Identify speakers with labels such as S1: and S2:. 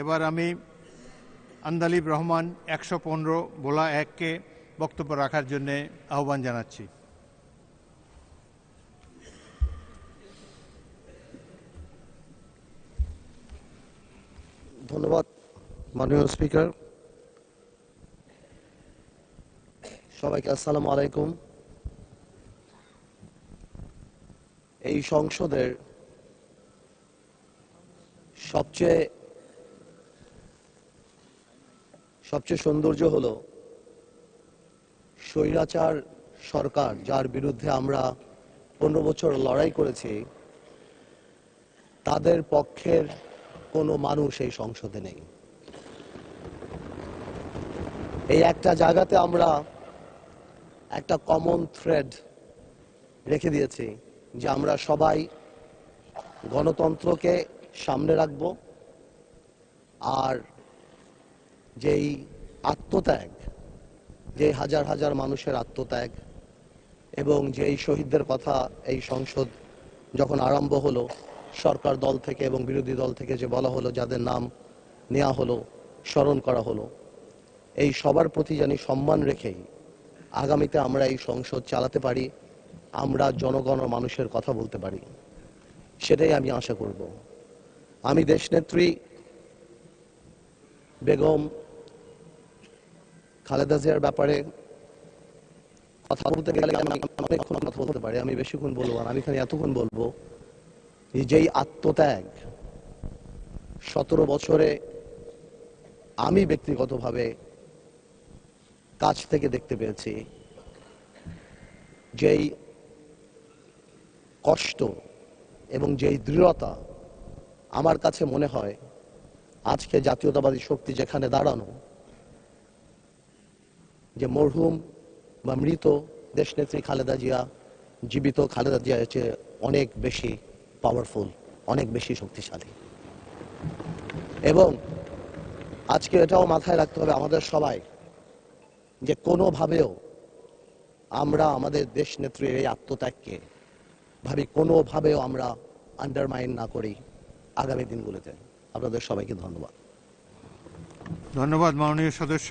S1: এবার আমি আন্দালিব রহমান 115 বোলা 1-কে বক্তব্য রাখার জন্য আহ্বান জানাচ্ছি।
S2: ধন্যবাদ মাননীয় স্পিকার। সবাইকে আসসালামু আলাইকুম। এই সংসদের সবচেয়ে সৌন্দর্য হলো স্বৈরাচার সরকার, যার বিরুদ্ধে আমরা 15 বছর লড়াই করেছি, তাদের পক্ষের কোনো মানুষ এই সংসদে নেই। এই একটা জায়গাতে আমরা একটা কমন থ্রেড রেখে দিয়েছি যে আমরা সবাই গণতন্ত্রকে সামনে রাখব, আর যেই আত্মত্যাগ, যে হাজার হাজার মানুষের আত্মত্যাগ এবং যেই শহীদদের কথা এই সংসদ যখন আরম্ভ হলো, সরকার দল থেকে এবং বিরোধী দল থেকে যে বলা হলো, যাদের নাম নেওয়া হলো, স্মরণ করা হলো, এই সবার প্রতি জানি সম্মান রেখেই আগামীতে আমরা এই সংসদ চালাতে পারি, আমরা জনগণ ও মানুষের কথা বলতে পারি, সেটাই আমি আশা করব। আমি দেশনেত্রী বেগম খালেদা জিয়ার ব্যাপারে কথা বলতে গেলে আমি অনেকক্ষণ কথা বলতে পারি, আমি বেশিক্ষণ বলবো না। আমি এখানে এতক্ষণ বলবো যেই আত্মত্যাগ 17 বছরে আমি ব্যক্তিগতভাবে কাছ থেকে দেখতে পেয়েছি, যেই কষ্ট এবং যেই দৃঢ়তা, আমার কাছে মনে হয় আজকে জাতীয়তাবাদী শক্তি যেখানে দাঁড়ানো, যে মরহুম বা মৃত দেশনেত্রী খালেদা জিয়া জীবিত খালেদা জিয়া চেয়ে অনেক বেশি পাওয়ারফুল, অনেক বেশি শক্তিশালী। এবং আজকে এটাও মাথায় রাখতে হবে আমাদের সবাই, যে কোনোভাবেও আমরা আমাদের দেশনেত্রীর এই আত্মত্যাগকে কোনোভাবেও আমরা আন্ডারমাইন না করি আগামী দিনগুলোতে। আপনাদের সবাইকে ধন্যবাদ।
S1: ধন্যবাদ মাননীয় সদস্য।